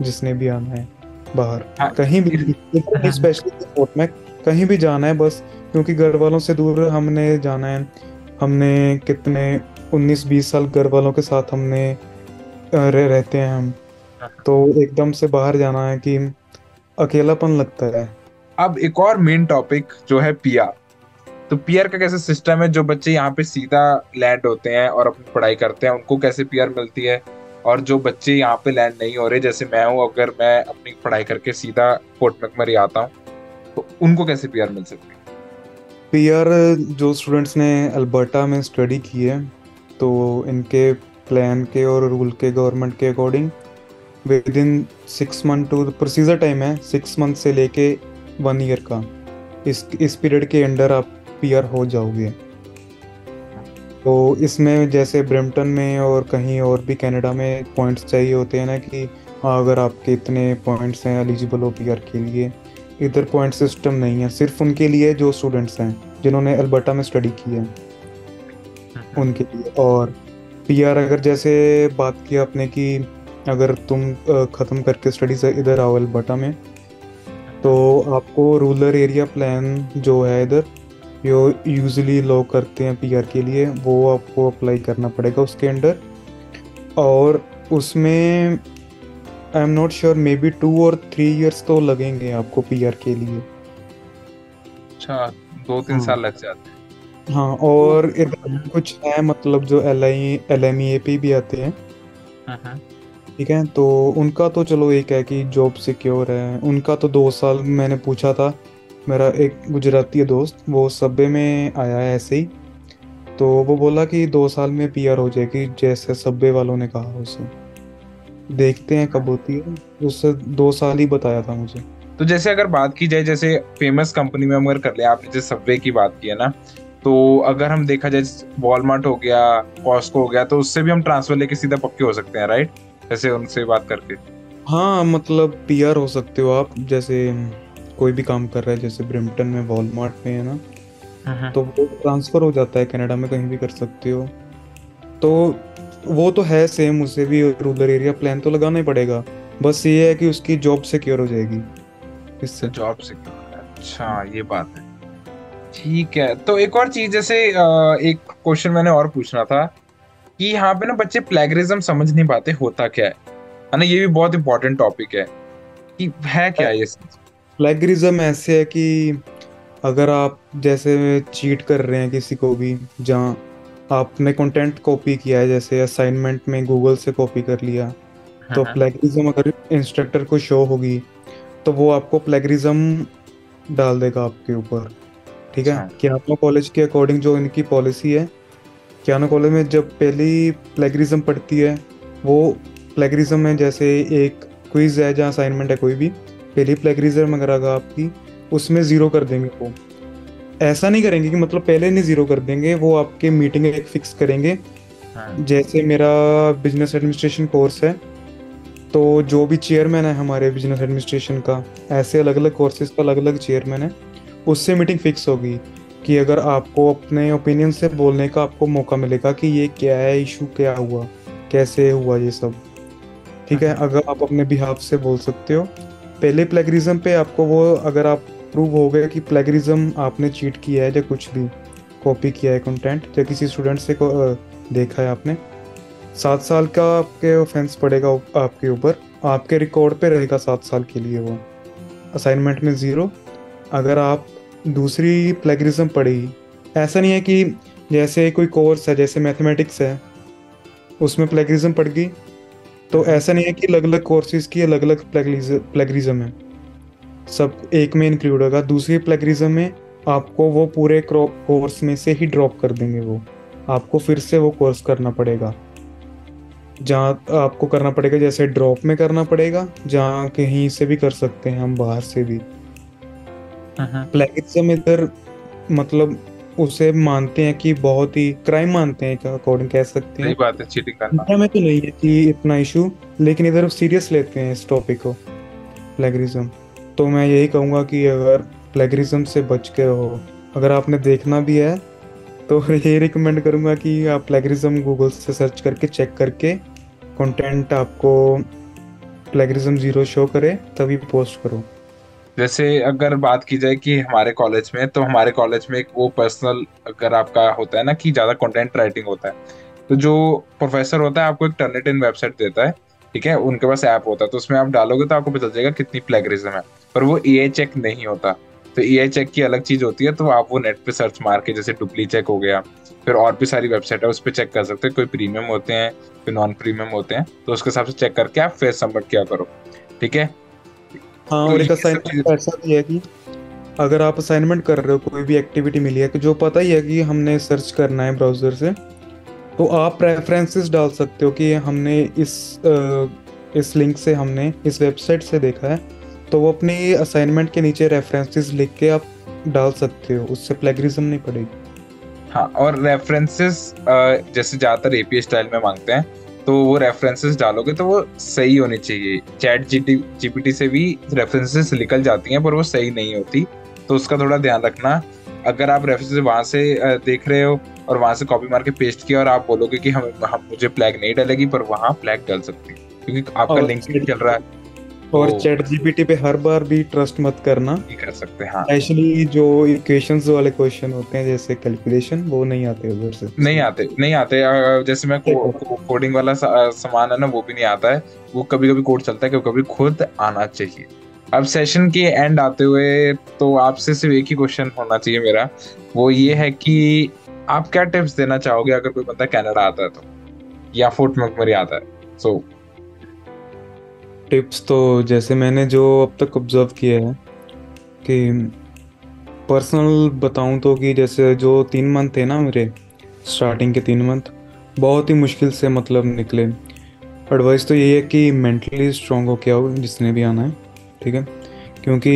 जिसने भी आना है बाहर, हाँ, कहीं भी, हाँ, स्पेशली स्पोर्ट में, कहीं भी जाना है बस। क्योंकि घर वालों से दूर हमने जाना है, हमने कितने 19-20 साल घर वालों के साथ हमने रहते हैं हम, तो एकदम से बाहर जाना है कि अकेलापन लगता है। अब एक और मेन टॉपिक जो है पीआर। तो पीआर का कैसे सिस्टम है, जो बच्चे यहाँ पे सीधा लैंड होते हैं और अपनी पढ़ाई करते हैं उनको कैसे पीआर मिलती है, और जो बच्चे यहाँ पे लैंड नहीं हो रहे, जैसे मैं हूँ, अगर मैं अपनी पढ़ाई करके सीधा फोर्ट मैकमरी आता हूँ तो उनको कैसे पीआर मिल सकती है? पीआर, जो स्टूडेंट्स ने अल्बर्टा में स्टडी की है, तो इनके प्लान के और रूल के, गवर्नमेंट के according, within 6 month to, procedure time है 6 मंथ से लेके 1 ईयर का। इस पीरियड के अंडर आप पीआर हो जाओगे। तो इसमें जैसे ब्रैम्पटन में और कहीं और भी कनाडा में पॉइंट्स चाहिए होते हैं ना, कि हाँ अगर आपके इतने पॉइंट्स हैं एलिजिबल हो पीआर के लिए। इधर पॉइंट सिस्टम नहीं है, सिर्फ उनके लिए जो स्टूडेंट्स हैं जिन्होंने अल्बर्टा में स्टडी की है उनके लिए। और पीआर अगर जैसे बात की आपने कि अगर तुम ख़त्म करके स्टडीज इधर आओ अल्बर्टा में, तो आपको रूरल एरिया प्लान जो है इधर, जो यूजली लोग करते हैं पीआर के लिए, वो आपको अप्लाई करना पड़ेगा उसके अंडर। और उसमें I am not sure, may be 2 और 3 इयर्स तो लगेंगे आपको पीआर के लिए। अच्छा, 2-3 हाँ। साल लग जाते हैं। हाँ, तो और इधर कुछ है मतलब जो LMEA पे भी आते हैं, ठीक है, तो उनका तो चलो एक है कि जॉब सिक्योर है, उनका तो 2 साल। मैंने पूछा था, मेरा एक गुजराती है दोस्त, वो सब्वे में आया है ऐसे ही, तो वो बोला कि 2 साल में पीआर हो जाएगी, जैसे सब्वे वालों ने कहा उसे। देखते हैं कब होती है, उससे 2 साल ही बताया था मुझे। तो जैसे अगर बात की जाए, जैसे फेमस कंपनी में हम अगर कर ले, आपने जैसे सबवे की बात की है ना, तो अगर हम देखा जाए वॉलमार्ट हो गया, कॉस्को हो गया, तो उससे भी हम ट्रांसफर लेके सीधा पक्के हो सकते हैं, राइट? जैसे उनसे बात करके। हाँ, मतलब पीआर हो सकते हो आप, जैसे कोई भी काम कर रहा है, जैसे ब्रैम्पटन में वॉलमार्ट में है ना, तो वो ट्रांसफर हो जाता है कनाडा में, कहीं भी कर सकते हो। तो वो तो है सेम, उसे भी रूरल एरिया प्लान तो लगाना ही पड़ेगा। बस ये है कि उसकी जॉब सिक्योर हो जाएगी इससे। जॉब सिक्योर, अच्छा ये बात है। ठीक है, तो एक और चीज, जैसे एक क्वेश्चन मैंने और पूछना था कि यहाँ पे ना बच्चे प्लेगरिज्म समझ नहीं पाते होता क्या है ना? ये भी बहुत इंपॉर्टेंट टॉपिक है कि क्या है ये चीज? प्लेगरिज्म ऐसे है कि अगर आप जैसे चीट कर रहे हैं किसी को भी, जहाँ आपने कंटेंट कॉपी किया है, जैसे असाइनमेंट में गूगल से कॉपी कर लिया, तो प्लेगरिज्म अगर इंस्ट्रक्टर को शो होगी, तो वो आपको प्लेगरिज्म डाल देगा आपके ऊपर। ठीक है, अच्छा। कियानो कॉलेज के अकॉर्डिंग जो इनकी पॉलिसी है, कियानो कॉलेज में जब पहली प्लेगरिज्म पड़ती है, वो प्लेगरिज्म में जैसे एक क्विज है जहाँ असाइनमेंट है कोई भी, पहली प्लेगरिज्म अगर आगा आपकी, उसमें ज़ीरो कर देंगे वो। ऐसा नहीं करेंगे कि मतलब पहले नहीं ज़ीरो कर देंगे, वो आपके मीटिंग एक फिक्स करेंगे। जैसे मेरा बिजनेस एडमिनिस्ट्रेशन कोर्स है, तो जो भी चेयरमैन है हमारे बिजनेस एडमिनिस्ट्रेशन का, ऐसे अलग अलग कोर्सेज का अलग अलग चेयरमैन है, उससे मीटिंग फिक्स होगी कि अगर आपको अपने ओपिनियन से बोलने का आपको मौका मिलेगा कि ये क्या है, इशू क्या हुआ, कैसे हुआ ये सब। ठीक है, अगर आप अपने बिहाफ से बोल सकते हो। पहले प्लेगरिज्म पे आपको वो, अगर आप प्रूव हो गए कि प्लेगरिज्म आपने चीट किया है या कुछ भी कॉपी किया है कंटेंट या किसी स्टूडेंट से देखा है आपने, 7 साल का आपके ऑफेंस पड़ेगा आपके ऊपर। आपके रिकॉर्ड पे रहेगा 7 साल के लिए वो। असाइनमेंट में 0। अगर आप दूसरी प्लेगरिज्म पढ़ी, ऐसा नहीं है कि जैसे कोई कोर्स है जैसे मैथमेटिक्स है उसमें प्लेगरिज्म पड़ गई, तो ऐसा नहीं है कि अलग अलग कोर्सेज की अलग अलग प्लेगरिज्म है, सब एक में इंक्लूड होगा। दूसरी प्लेगरिज्म में आपको वो पूरे कोर्स में से ही ड्रॉप कर देंगे, वो आपको फिर से वो कोर्स करना पड़ेगा। जहाँ आपको करना पड़ेगा जैसे ड्रॉप में करना पड़ेगा, जहाँ कहीं से भी कर सकते हैं हम, बाहर से भी। प्लेगरिज्म इधर मतलब उसे मानते हैं कि बहुत ही क्राइम मानते हैं, अकॉर्डिंग कह सकते सही हैं। बात है, चीटिंग करना। इंडिया में तो नहीं है कि इतना इशू, लेकिन इधर सीरियस लेते हैं इस टॉपिक को, प्लेगरिज्म। तो मैं यही कहूँगा कि अगर प्लेगरिज्म से बच के हो, अगर आपने देखना भी है तो ये रिकमेंड करूँगा कि आप प्लेगरिज्म गूगल से सर्च करके चेक करके कंटेंट आपको प्लेगरिज्म 0 शो करे तभी पोस्ट करो। जैसे अगर बात की जाए कि हमारे कॉलेज में, तो हमारे कॉलेज में एक वो पर्सनल, अगर आपका होता है ना कि ज्यादा कंटेंट राइटिंग होता है, तो जो प्रोफेसर होता है आपको एक टर्निटिन वेबसाइट देता है, ठीक है, उनके पास ऐप होता है, तो उसमें आप डालोगे तो आपको पता चल जाएगा कितनी प्लेगरिज्म है। पर वो एआई चेक नहीं होता, तो एआई चेक की अलग चीज होती है, तो आप वो नेट पे सर्च मार के, जैसे डुप्ली चेक हो गया, फिर और भी सारी वेबसाइट है उस पर चेक कर सकते हैं। कोई प्रीमियम होते हैं, कोई नॉन प्रीमियम होते हैं, तो उसके हिसाब से चेक करके आप फिर सबमिट किया करो, ठीक है। हाँ, तो और एक ये सब चीजें। असाइनमेंट ऐसा भी है कि अगर आप असाइनमेंट कर रहे हो, कोई भी एक्टिविटी मिली है कि जो पता ही है कि हमने सर्च करना है ब्राउजर से, तो आप रेफरेंसेस डाल सकते हो कि हमने इस लिंक से, हमने इस वेबसाइट से देखा है, तो वो अपनी असाइनमेंट के नीचे रेफरेंसेस लिख के आप डाल सकते हो, उससे प्लेगरिज्म नहीं पड़ेगी। हाँ, और रेफरेंसेस जैसे ज्यादातर एपीआई स्टाइल में मांगते हैं, तो वो रेफरेंसेस डालोगे तो वो सही होनी चाहिए। चैट जीपीटी से भी रेफरेंसेस निकल जाती हैं, पर वो सही नहीं होती, तो उसका थोड़ा ध्यान रखना। अगर आप रेफरेंसेस वहां से देख रहे हो और वहां से कॉपी मार के पेस्ट किया और आप बोलोगे कि हम मुझे फ्लैग नहीं डलेगी, पर वहां फ्लैग डल सकती है क्योंकि आपका और लिंक नहीं चल रहा है, और तो चैट जीपीटी पे हर बार भी ट्रस्ट मत करना। नहीं कर सकते। हाँ, स्पेशली जो इक्वेशंस वाले क्वेश्चन होते हैं जैसे कैलकुलेशन, वो नहीं आते उधर से नहीं सही। आते, नहीं आते। जैसे मैं कोडिंग वाला सामान है ना, वो भी नहीं आता है। वो कभी कभी कोड चलता है, कभी कभी खुद आना चाहिए। अब सेशन के एंड आते हुए, तो आपसे सिर्फ एक ही क्वेश्चन होना चाहिए मेरा, वो ये है कि आप क्या टिप्स देना चाहोगे अगर कोई बंदा कनाडा आता है तो, या फोर्ट मैकमरी आता है। सो टिप्स तो जैसे मैंने जो अब तक ऑब्जर्व किया है कि पर्सनल बताऊं तो, कि जैसे जो 3 मंथ थे ना मेरे, स्टार्टिंग के 3 मंथ बहुत ही मुश्किल से मतलब निकले। एडवाइस तो यही है कि मेंटली स्ट्रांग हो के आओ जिसने भी आना है, ठीक है, क्योंकि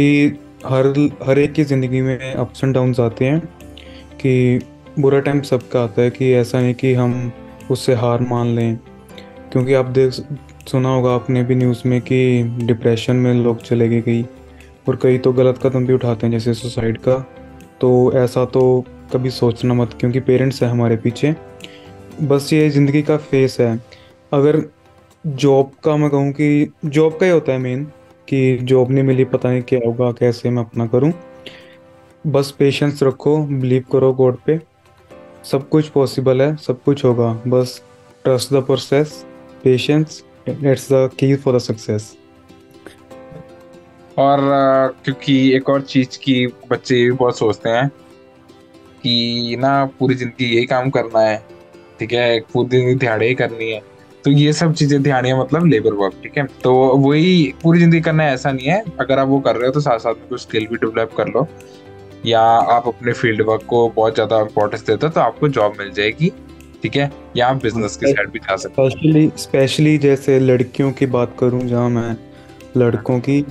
हर हर एक की ज़िंदगी में अप्स एंड डाउन्स आते हैं, कि बुरा टाइम सबका आता है, कि ऐसा नहीं कि हम उससे हार मान लें। क्योंकि आप देख, सुना होगा आपने भी न्यूज़ में कि डिप्रेशन में लोग चले गए कई, और कई तो गलत कदम भी उठाते हैं जैसे सुसाइड का। तो ऐसा तो कभी सोचना मत, क्योंकि पेरेंट्स हैं हमारे पीछे। बस ये ज़िंदगी का फेस है। अगर जॉब का मैं कहूँ कि जॉब का ही होता है मेन, कि जॉब नहीं मिली, पता नहीं क्या होगा, कैसे मैं अपना करूँ। बस पेशेंस रखो, बिलीव करो गॉड पे, सब कुछ पॉसिबल है, सब कुछ होगा। बस trust the process, patience, it's the key for the success. और क्योंकि एक और चीज की बच्चे ये भी बहुत सोचते हैं कि ना पूरी जिंदगी यही काम करना है, ठीक है, पूरी जिंदगी दिहाड़ी ही करनी है। तो ये सब चीजें, दिहाड़ियां मतलब लेबर वर्क, ठीक है, तो वही पूरी जिंदगी करना है ऐसा नहीं है। अगर आप वो कर रहे हो तो साथ साथ में कुछ स्किल भी डेवलप कर लो, या आप अपने फील्ड वर्क को बहुत ज्यादा इंपॉर्टेंस देते हो तो आपको जॉब मिल जाएगी, ठीक है, या आप बिजनेस की साइड भी जा सकते स्पेशली स्पेशली जैसे लड़कियों की बात करूं, जहाँ मैं लड़कों की,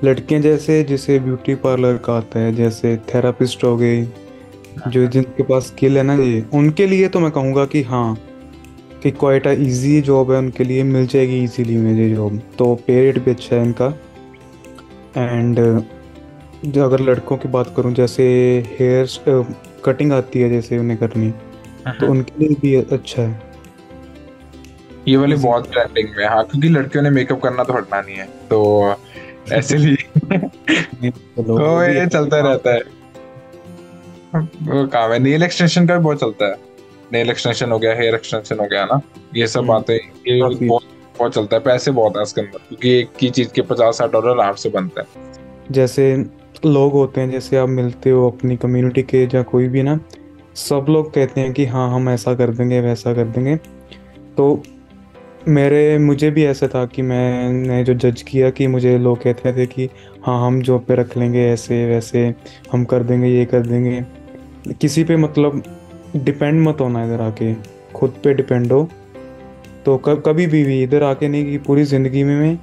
लड़कियां जैसे जिसे ब्यूटी पार्लर का आता है, जैसे थेरापिस्ट हो गई, जो हैं। जिनके पास स्किल है ना, ये उनके लिए तो मैं कहूँगा कि हाँ, कि क्वाइट इजी जॉब है, उनके लिए मिल जाएगी इजीली मुझे जॉब, तो पे रेट भी अच्छा है इनका। एंड जो अगर लड़कों की बात करूं, जैसे हेयर कटिंग आती है जैसे उन्हें करनी, तो हम्म। उनके लिए भी अच्छा है, ये वाली इजी। बहुत ट्रेंडिंग में है, हाँ, क्योंकि लड़कियों ने मेकअप करना तो हटना नहीं है, तो ऐसे लिए चलो वो तो भी ये है। चलता रहता है। वो काम है, नेल एक्सटेंशन का भी बहुत चलता है। नेल एक्सटेंशन हो गया, हेयर एक्सटेंशन हो गया ना, ये सब हम्म, बातें, ये काफी। बहुत बहुत चलता है, पैसे बहुत है इसके अंदर, क्योंकि एक ही चीज के $50-60 आराम से बनता है। जैसे लोग होते हैं, जैसे आप मिलते हो अपनी कम्युनिटी के या कोई भी ना, सब लोग कहते हैं कि हाँ हम ऐसा कर देंगे वैसा कर देंगे। तो मुझे भी ऐसा था कि मैंने जो जज किया कि मुझे लोग कहते थे कि हाँ हम जॉब पे रख लेंगे, ऐसे वैसे हम कर देंगे, ये कर देंगे। किसी पे मतलब डिपेंड मत होना इधर आके, खुद पे डिपेंड हो। तो कभी भी इधर आके नहीं, कि पूरी ज़िंदगी में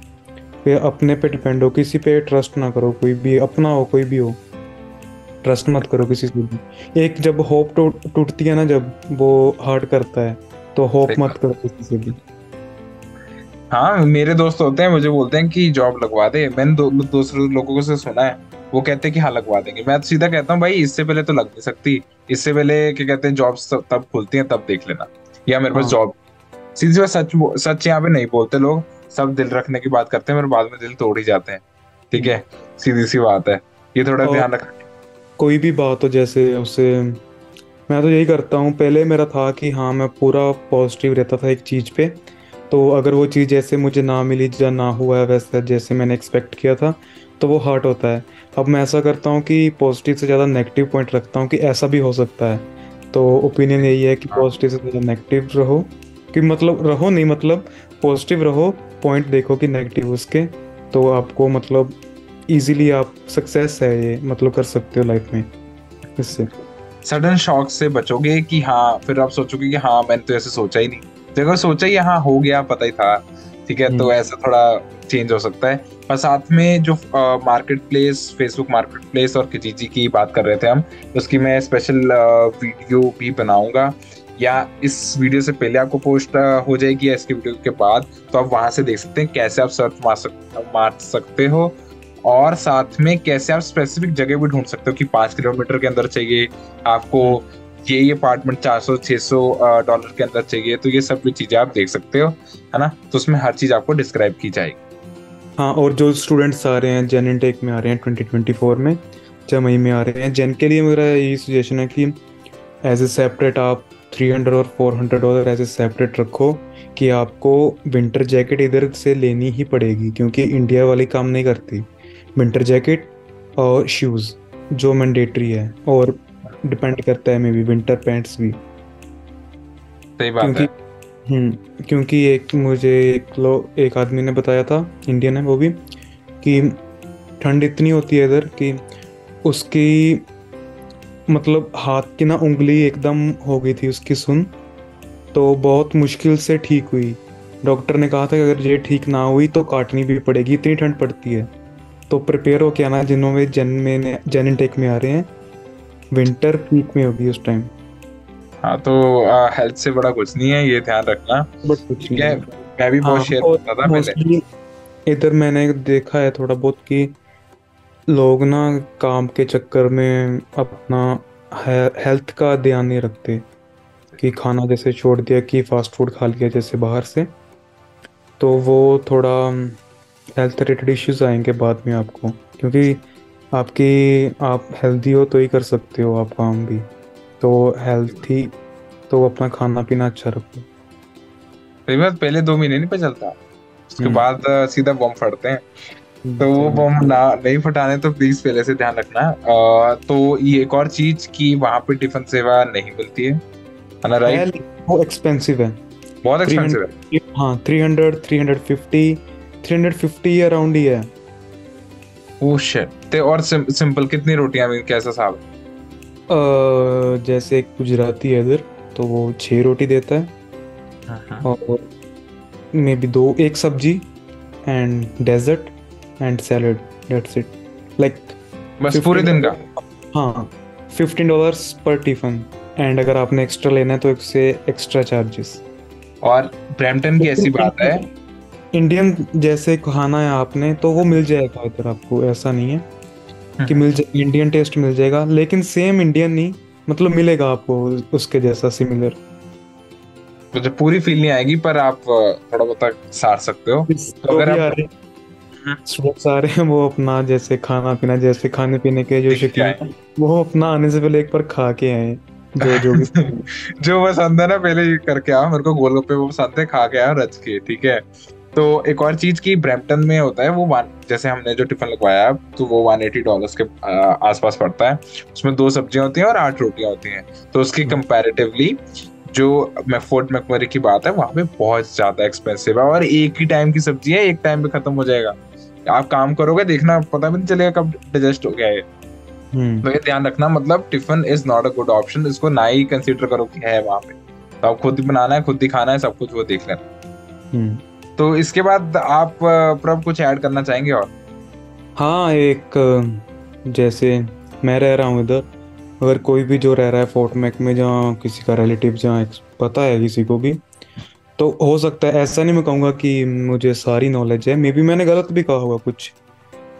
पे अपने पे डिपेंड हो, किसी पे ट्रस्ट ना करो, कोई भी अपना हो कोई भी हो, ट्रस्ट मत करो किसी से भी। एक जब होप टूटती है ना, जब वो हर्ट करता है, तो होप सही मत बात। करो किसी से भी। हाँ, मेरे दोस्त होते हैं, मुझे बोलते हैं कि जॉब लगवा दे। मैंने दूसरे लोगों से सुना है, वो कहते हैं कि हाँ लगवा देंगे। मैं तो सीधा कहता हूँ भाई इससे पहले तो लग नहीं सकती, इससे पहले क्या कहते हैं जॉब्स तब खुलती हैं तब देख लेना, या मेरे पास हाँ। जॉब। सीधी सी बात, सच यहाँ पे नहीं बोलते लोग, सब दिल रखने की बात करते हैं, मेरे बाद में दिल तोड़ ही जाते हैं। ठीक है, सीधी सी बात है, ये थोड़ा और ध्यान रखना। कोई भी बात हो, जैसे उससे मैं तो यही करता हूँ। पहले मेरा था कि हाँ मैं पूरा पॉजिटिव रहता था एक चीज़ पे, तो अगर वो चीज़ जैसे मुझे ना मिली या ना हुआ है वैसे जैसे मैंने एक्सपेक्ट किया था, तो वो हर्ट होता है। अब मैं ऐसा करता हूँ कि पॉजिटिव से ज़्यादा नेगेटिव पॉइंट रखता हूँ कि ऐसा भी हो सकता है। तो ओपिनियन यही है कि हाँ, पॉजिटिव से ज़्यादा नेगेटिव रहो, कि मतलब रहो नहीं, मतलब पॉजिटिव रहो, पॉइंट देखो कि नेगेटिव उसके, तो आपको मतलब इजीली आप सक्सेस है ये मतलब कर सकते हो लाइफ में इससे। सडन शॉक से बचोगे कि हाँ, फिर आप सोचोगे कि हाँ मैंने तो ऐसे सोचा ही नहीं, देखो सोचा ही, हाँ हो गया, पता ही था। ठीक है, तो हम्म। ऐसा थोड़ा चेंज हो सकता है। और साथ में जो market place, Facebook market place और किजीजी की बात कर रहे थे हम, उसकी मैं स्पेशल वीडियो भी बनाऊंगा, या इस वीडियो से पहले आपको पोस्ट हो जाएगी या इसके वीडियो के बाद, तो आप वहां से देख सकते हैं कैसे आप सर्च मार सकते हो, और साथ में कैसे आप स्पेसिफिक जगह भी ढूंढ सकते हो कि 5 किलोमीटर के अंदर चाहिए आपको, हम्म। ये अपार्टमेंट $400-600 के अंदर चाहिए, तो ये सब भी चीजें आप देख सकते हो, है ना। तो उसमें हर चीज आपको डिस्क्राइब की जाएगी। हाँ, और जो स्टूडेंट्स आ रहे हैं जेन इनटेक में आ रहे हैं 2024 में, 6 मई में आ रहे हैं, जेन के लिए मेरा यही सजेशन है कि एज ए सेपरेट आप $300 और $400 एज ए सेपरेट रखो, कि आपको विंटर जैकेट इधर से लेनी ही पड़ेगी, क्योंकि इंडिया वाली काम नहीं करती। विंटर जैकेट और शूज़ जो मैंडेटरी है, और डिपेंड करता है मे बी विंटर पैंट्स भी। सही बात क्योंकि है। क्योंकि एक आदमी ने बताया था, इंडियन है वो भी, कि ठंड इतनी होती है इधर कि उसकी मतलब हाथ की ना उंगली एकदम हो गई थी उसकी सुन, तो बहुत मुश्किल से ठीक हुई। डॉक्टर ने कहा था कि अगर ये ठीक ना हुई तो काटनी भी पड़ेगी, इतनी ठंड पड़ती है। तो प्रिपेयर हो के आना, जिन्होंने जेन इनटेक में आ रहे हैं, विंटर पीक में होगी उस टाइम। हाँ, तो हेल्थ से बड़ा कुछ नहीं है, ये ध्यान रखना। बट कुछ ठीक नहीं है, है। मैं भी बहुत हाँ, शेयर और करता था पहले। मोस्टली इधर मैंने देखा है थोड़ा बहुत कि लोग ना काम के चक्कर में अपना हेल्थ का ध्यान नहीं रखते, कि खाना जैसे छोड़ दिया, कि फास्ट फूड खा लिया जैसे बाहर से, तो वो थोड़ा हेल्थ रिलेटेड इश्यूज आएंगे बाद में आपको, क्योंकि आप हेल्दी हो तो ही कर सकते हो आप काम भी। तो हेल्थी, तो अपना खाना पीना अच्छा रखो। सही बात, पहले 2 महीने नहीं पता चलता, उसके हम्म। बाद सीधा बम फटते हैं। तो वो बम ना नहीं फटाने, तो प्लीज पहले से ध्यान रखना। तो ये एक और चीज कि वहां पे टिफिन सेवा नहीं मिलती है ना, है राइट। लेकिन वो एक्सपेंसिव है। बहुत थ्री एक्सपेंसिव है। हंड्रेड हाँ, 300 350 अराउंड ही है। Oh shit. ते और सिंपल कितनी रोटियां में कैसा साहब। जैसे एक गुजराती है इधर, तो वो 6 रोटी देता है, हाँ, और मे बी दो, एक सब्जी and dessert and salad, that's it. Like बस पूरे दिन का। 15। हाँ, $15 पर टिफिन, एंड अगर आपने एक्स्ट्रा लेना है तो उससे एक्स्ट्रा चार्जेस। और ब्रैम्पटन की ऐसी बात है। इंडियन जैसे खाना है आपने, तो वो मिल जाएगा इधर आपको, ऐसा नहीं है कि मिल जाए, इंडियन टेस्ट मिल जाएगा, लेकिन सेम इंडियन नहीं, मतलब मिलेगा आपको उसके जैसा सिमिलर। मुझे पूरी फील नहीं आएगी, पर आप थोड़ा बहुत सार सकते हो। तो जो अगर भी आप आ रहे स्टूडेंट्स आ रहे हैं, वो अपना जैसे खाना पीना, जैसे खाने पीने के जो देख के शौकीन आए। हैं, वो अपना आने से पहले एक बार खा के आए, जो जो भी। जो पसंद है ना, पहले ये करके आओ, मेरे को गोलगप्पे वो पसंद है, खा के आओ रच के, ठीक है। तो एक और चीज की ब्रैम्पटन में होता है वो जैसे हमने जो टिफिन लगवाया तो वो $180 के आसपास पड़ता है। उसमें 2 सब्जियां होती हैं और 8 रोटियां होती हैं। तो उसकी कंपैरेटिवली जो फोर्ट मैकमरी की बात है वहां पे बहुत ज्यादा एक्सपेंसिव है, और एक ही टाइम की सब्जी है, एक टाइम पे खत्म हो जाएगा। आप काम करोगे, देखना पता भी नहीं चलेगा कब डाइजेस्ट हो गया है। तो ये ध्यान रखना, मतलब tiffin is not a good option, इसको ना ही कंसीडर करो कि है वहां पे। तो आप खुद ही बनाना है, खुद ही खाना है, सब कुछ वो देख लेना। तो इसके बाद आप प्रभ कुछ ऐड करना चाहेंगे और? हाँ, एक जैसे मैं रह रहा हूँ इधर, अगर कोई भी जो रह रहा है फोर्ट मैक में, जहाँ किसी का रिलेटिव जहाँ पता है किसी को भी, तो हो सकता है, ऐसा नहीं मैं कहूँगा कि मुझे सारी नॉलेज है, मे बी मैंने गलत भी कहा होगा कुछ,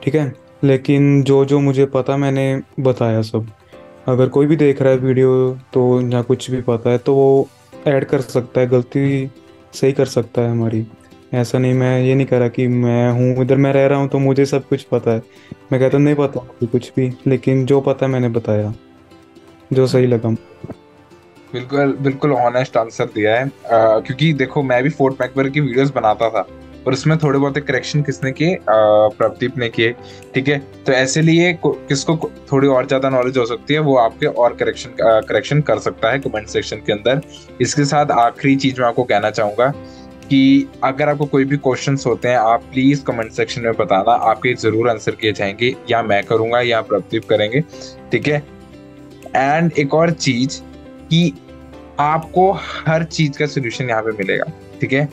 ठीक है, लेकिन जो जो मुझे पता मैंने बताया सब। अगर कोई भी देख रहा है वीडियो तो या कुछ भी पता है तो वो ऐड कर सकता है, गलती सही कर सकता है हमारी। ऐसा नहीं, मैं ये नहीं कह रहा कि मैं हूँ इधर, मैं रह रहा हूँ तो मुझे सब कुछ पता है। मैं कहता नहीं पता मुझे कुछ भी, लेकिन जो पता है मैंने बताया, जो सही लगा। बिल्कुल बिल्कुल ऑनेस्ट आंसर दिया है। क्योंकि देखो मैं भी फोर्ट मैकमरी की वीडियोस बनाता था, और उसमें थोड़े बहुत करेक्शन किसने किए, प्रदीप ने किए। ठीक है, तो ऐसे लिए किसको थोड़ी और ज्यादा नॉलेज हो सकती है वो आपके और करेक्शन कर सकता है कमेंट सेक्शन के अंदर। इसके साथ आखिरी चीज मैं आपको कहना चाहूंगा कि अगर आपको कोई भी क्वेश्चंस होते हैं आप प्लीज कमेंट सेक्शन में बताना, आपके जरूर आंसर किए जाएंगे, या मैं करूंगा या प्रदीप करेंगे। ठीक है, एंड एक और चीज कि आपको हर चीज का सोल्यूशन यहाँ पे मिलेगा। ठीक है,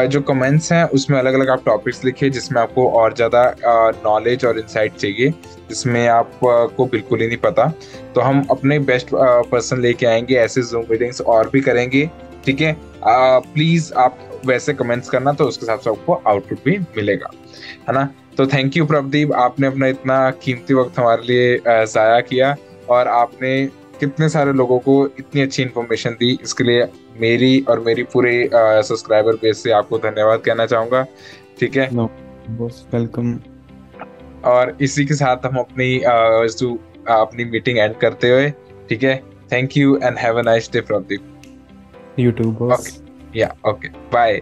जो कमेंट्स हैं उसमें अलग अलग आप टॉपिक्स लिखिए जिसमें आपको और ज्यादा नॉलेज और इंसाइट चाहिए, जिसमें आपको बिल्कुल ही नहीं पता। तो हम अपने बेस्ट पर्सन लेके आएंगे, ऐसे जूम मीटिंग्स और भी करेंगे। ठीक है, प्लीज आप वैसे कमेंट्स करना, तो उसके हिसाब से आपको आउटपुट भी मिलेगा, है ना। तो थैंक यू प्रदीप, आपने अपना इतना कीमती वक्त हमारे लिए जाया किया, और आपने कितने सारे लोगों को इतनी अच्छी इन्फॉर्मेशन दी। इसके लिए मेरी और मेरी पूरे सब्सक्राइबर बेस से आपको धन्यवाद कहना चाहूंगा। ठीक है, नो, बस वेलकम। और इसी के साथ हम अपनी मीटिंग एंड करते हुए, ठीक है, thank you and have a nice day Pradeep. YouTube boss. Okay, या ओके, बाय।